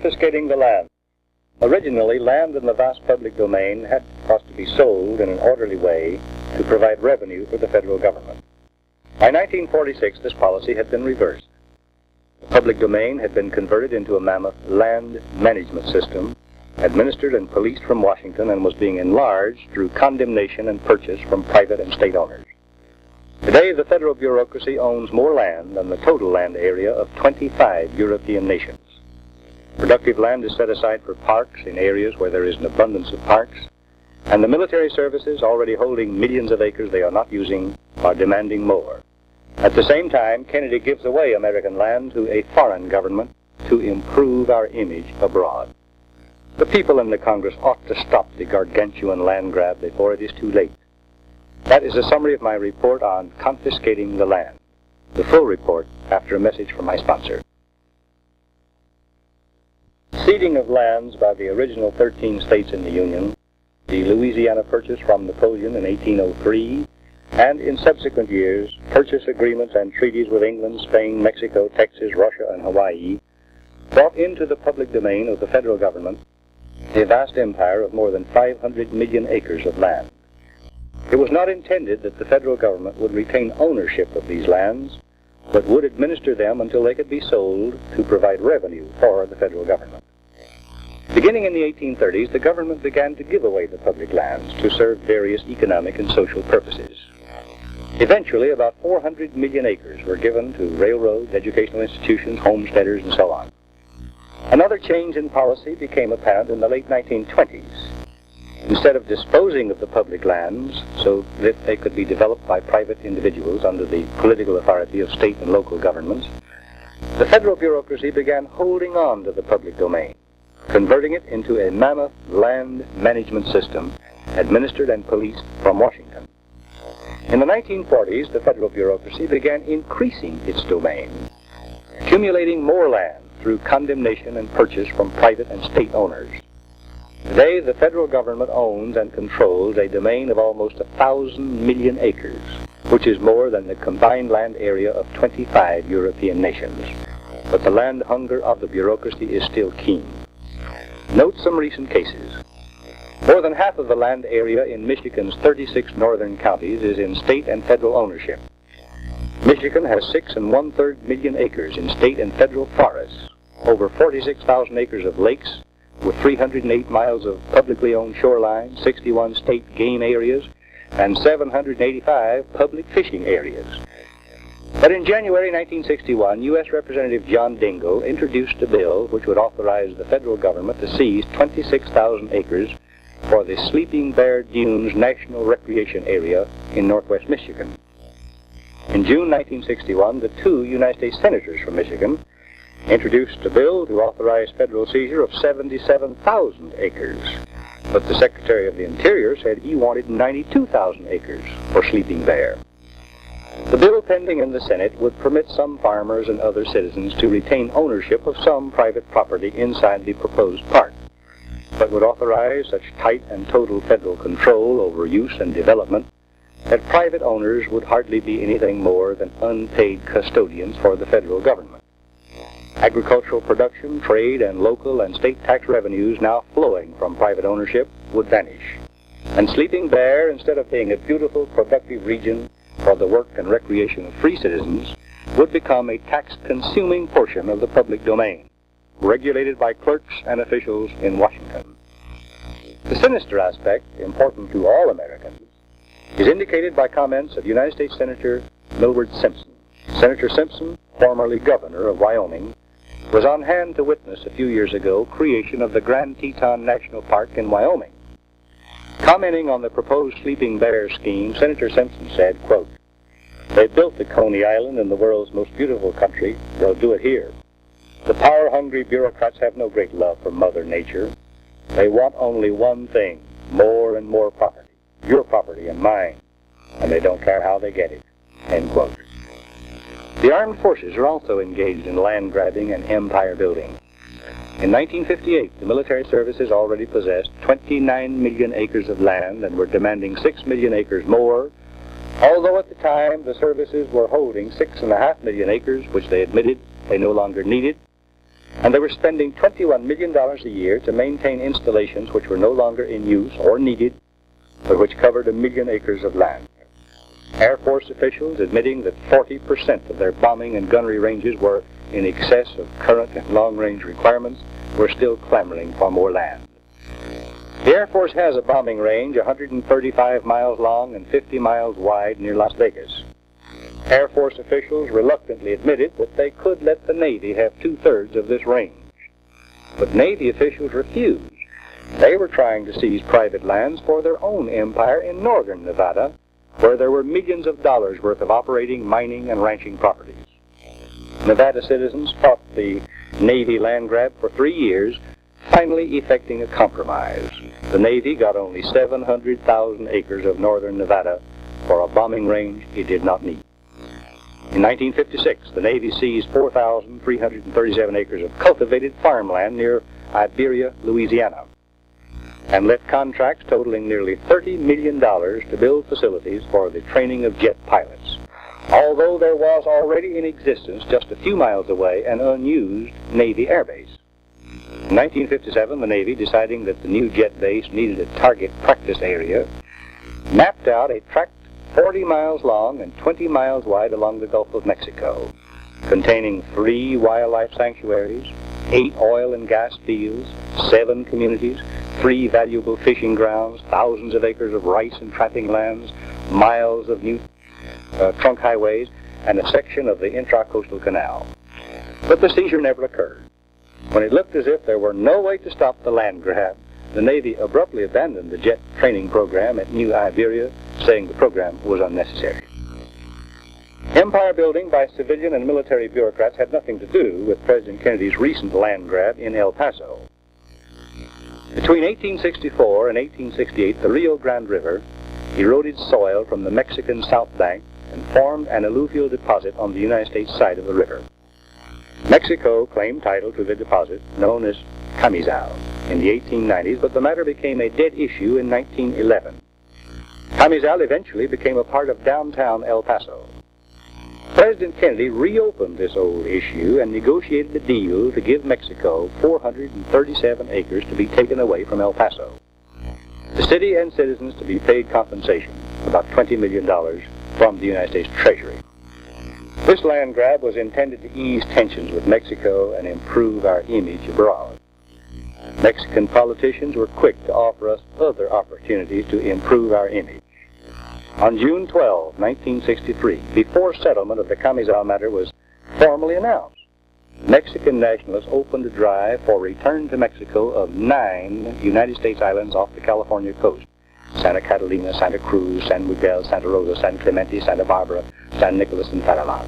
Confiscating the land. Originally, land in the vast public domain had to be sold in an orderly way to provide revenue for the federal government. By 1946, this policy had been reversed. The public domain had been converted into a mammoth land management system, administered and policed from Washington, and was being enlarged through condemnation and purchase from private and state owners. Today, the federal bureaucracy owns more land than the total land area of 25 European nations. Productive land is set aside for parks in areas where there is an abundance of parks, and the military services, already holding millions of acres they are not using, are demanding more. At the same time, Kennedy gives away American land to a foreign government to improve our image abroad. The people in the Congress ought to stop the gargantuan land grab before it is too late. That is a summary of my report on confiscating the land. The full report after a message from my sponsor. Ceding of lands by the original 13 states in the Union, the Louisiana Purchase from Napoleon in 1803, and in subsequent years, purchase agreements and treaties with England, Spain, Mexico, Texas, Russia, and Hawaii, brought into the public domain of the federal government a vast empire of more than 500 million acres of land. It was not intended that the federal government would retain ownership of these lands, but would administer them until they could be sold to provide revenue for the federal government. Beginning in the 1830s, the government began to give away the public lands to serve various economic and social purposes. Eventually, about 400 million acres were given to railroads, educational institutions, homesteaders, and so on. Another change in policy became apparent in the late 1920s. Instead of disposing of the public lands so that they could be developed by private individuals under the political authority of state and local governments, the federal bureaucracy began holding on to the public domain, converting it into a mammoth land management system administered and policed from Washington. In the 1940s, the federal bureaucracy began increasing its domain, accumulating more land through condemnation and purchase from private and state owners. Today, the federal government owns and controls a domain of almost 1,000 million acres, which is more than the combined land area of 25 European nations. But the land hunger of the bureaucracy is still keen. Note some recent cases. More than half of the land area in Michigan's 36 northern counties is in state and federal ownership. Michigan has 6 1/3 million acres in state and federal forests, over 46,000 acres of lakes, with 308 miles of publicly owned shoreline, 61 state game areas, and 785 public fishing areas. But in January 1961, U.S. Representative John Dingell introduced a bill which would authorize the federal government to seize 26,000 acres for the Sleeping Bear Dunes National Recreation Area in northwest Michigan. In June 1961, the 2 United States senators from Michigan introduced a bill to authorize federal seizure of 77,000 acres. But the Secretary of the Interior said he wanted 92,000 acres for Sleeping Bear. The bill pending in the Senate would permit some farmers and other citizens to retain ownership of some private property inside the proposed park, but would authorize such tight and total federal control over use and development that private owners would hardly be anything more than unpaid custodians for the federal government. Agricultural production, trade, and local and state tax revenues now flowing from private ownership would vanish. And Sleeping Bear, instead of being a beautiful, productive region for the work and recreation of free citizens, would become a tax-consuming portion of the public domain, regulated by clerks and officials in Washington. The sinister aspect, important to all Americans, is indicated by comments of United States Senator Millward Simpson. Senator Simpson, formerly governor of Wyoming, was on hand to witness a few years ago creation of the Grand Teton National Park in Wyoming. Commenting on the proposed Sleeping Bear scheme, Senator Simpson said, quote, "They built the Coney Island in the world's most beautiful country. They'll do it here. The power-hungry bureaucrats have no great love for Mother Nature. They want only one thing, more and more property, your property and mine, and they don't care how they get it." End quote. The armed forces are also engaged in land grabbing and empire building. In 1958, the military services already possessed 29 million acres of land and were demanding 6 million acres more, although at the time the services were holding 6.5 million acres, which they admitted they no longer needed, and they were spending $21 million a year to maintain installations which were no longer in use or needed, but which covered 1 million acres of land. Air Force officials, admitting that 40% of their bombing and gunnery ranges were in excess of current and long-range requirements, were still clamoring for more land. The Air Force has a bombing range 135 miles long and 50 miles wide near Las Vegas. Air Force officials reluctantly admitted that they could let the Navy have 2/3 of this range. But Navy officials refused. They were trying to seize private lands for their own empire in northern Nevada, where there were millions of dollars worth of operating, mining, and ranching properties. Nevada citizens fought the Navy land grab for 3 years, finally effecting a compromise. The Navy got only 700,000 acres of northern Nevada for a bombing range it did not need. In 1956, the Navy seized 4,337 acres of cultivated farmland near Iberia, Louisiana, and let contracts totaling nearly $30 million to build facilities for the training of jet pilots, although there was already in existence just a few miles away an unused Navy air base. In 1957, the Navy, deciding that the new jet base needed a target practice area, mapped out a tract 40 miles long and 20 miles wide along the Gulf of Mexico, containing 3 wildlife sanctuaries, 8 oil and gas fields, 7 communities, 3 valuable fishing grounds, thousands of acres of rice and trapping lands, miles of new trunk highways, and a section of the intracoastal canal. But the seizure never occurred. When it looked as if there were no way to stop the land grab, the Navy abruptly abandoned the jet training program at New Iberia, saying the program was unnecessary. Empire building by civilian and military bureaucrats had nothing to do with President Kennedy's recent land grab in El Paso. Between 1864 and 1868, the Rio Grande River eroded soil from the Mexican South Bank and formed an alluvial deposit on the United States side of the river. Mexico claimed title to the deposit, known as Camizal, in the 1890s, but the matter became a dead issue in 1911. Camizal eventually became a part of downtown El Paso. President Kennedy reopened this old issue and negotiated a deal to give Mexico 437 acres to be taken away from El Paso. The city and citizens to be paid compensation, about $20 million, from the United States Treasury. This land grab was intended to ease tensions with Mexico and improve our image abroad. Mexican politicians were quick to offer us other opportunities to improve our image. On June 12, 1963, before settlement of the Camizal matter was formally announced, Mexican nationalists opened a drive for return to Mexico of 9 United States islands off the California coast: Santa Catalina, Santa Cruz, San Miguel, Santa Rosa, San Clemente, Santa Barbara, San Nicolas, and Panama.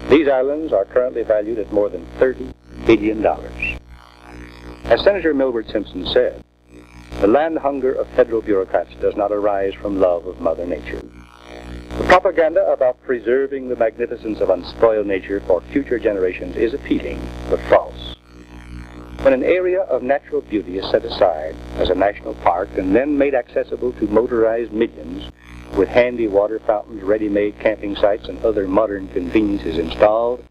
These islands are currently valued at more than $30 billion. As Senator Milbert Simpson said, the land hunger of federal bureaucrats does not arise from love of Mother Nature. The propaganda about preserving the magnificence of unspoiled nature for future generations is appealing, but false. When an area of natural beauty is set aside as a national park and then made accessible to motorized millions, with handy water fountains, ready-made camping sites, and other modern conveniences installed,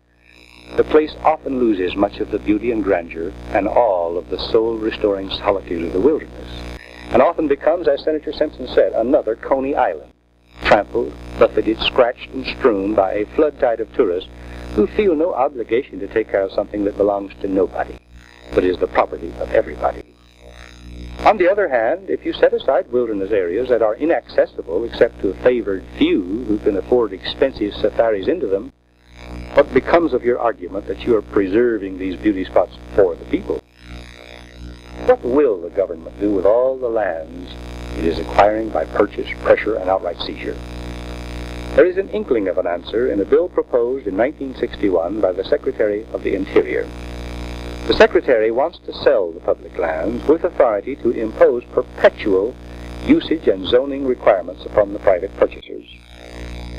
the place often loses much of the beauty and grandeur and all of the soul-restoring solitude of the wilderness, and often becomes, as Senator Simpson said, another Coney Island, trampled, buffeted, scratched, and strewn by a flood tide of tourists who feel no obligation to take care of something that belongs to nobody, but is the property of everybody. On the other hand, if you set aside wilderness areas that are inaccessible except to a favored few who can afford expensive safaris into them, what becomes of your argument that you are preserving these beauty spots for the people? What will the government do with all the lands it is acquiring by purchase, pressure, and outright seizure? There is an inkling of an answer in a bill proposed in 1961 by the Secretary of the Interior. The Secretary wants to sell the public lands with authority to impose perpetual usage and zoning requirements upon the private purchasers.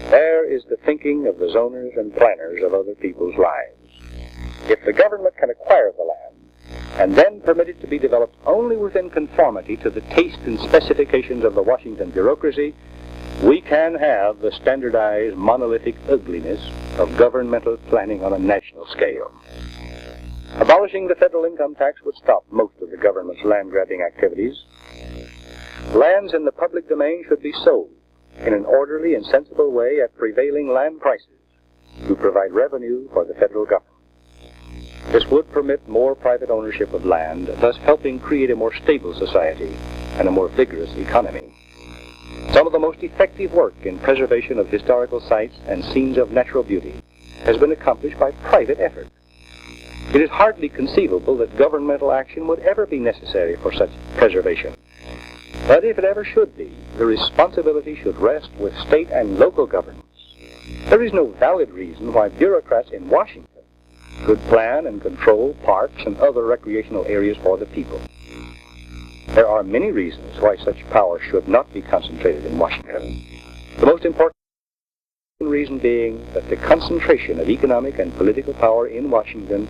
There is the thinking of the zoners and planners of other people's lives. If the government can acquire the land, and then permit it to be developed only within conformity to the taste and specifications of the Washington bureaucracy, we can have the standardized monolithic ugliness of governmental planning on a national scale. Abolishing the federal income tax would stop most of the government's land-grabbing activities. Lands in the public domain should be sold in an orderly and sensible way at prevailing land prices to provide revenue for the federal government. This would permit more private ownership of land, thus helping create a more stable society and a more vigorous economy. Some of the most effective work in preservation of historical sites and scenes of natural beauty has been accomplished by private effort. It is hardly conceivable that governmental action would ever be necessary for such preservation. But if it ever should be, the responsibility should rest with state and local governments. There is no valid reason why bureaucrats in Washington could plan and control parks and other recreational areas for the people. There are many reasons why such power should not be concentrated in Washington. The most important reason being that the concentration of economic and political power in Washington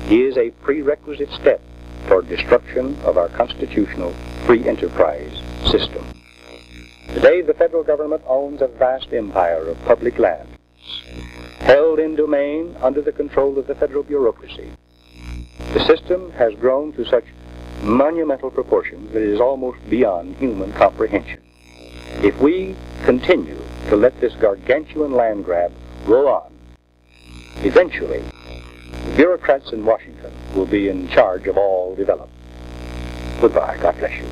is a prerequisite step toward destruction of our constitutional free enterprise system. Today, the federal government owns a vast empire of public lands, held in domain under the control of the federal bureaucracy. The system has grown to such monumental proportions that it is almost beyond human comprehension. If we continue to let this gargantuan land grab go on, eventually, the bureaucrats in Washington will be in charge of all development. Goodbye. God bless you.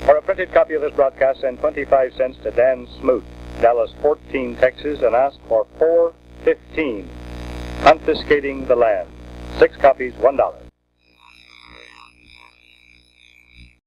For a printed copy of this broadcast, send 25 cents to Dan Smoot, Dallas 14, Texas, and ask for 415, Confiscating the Land. 6 copies, $1.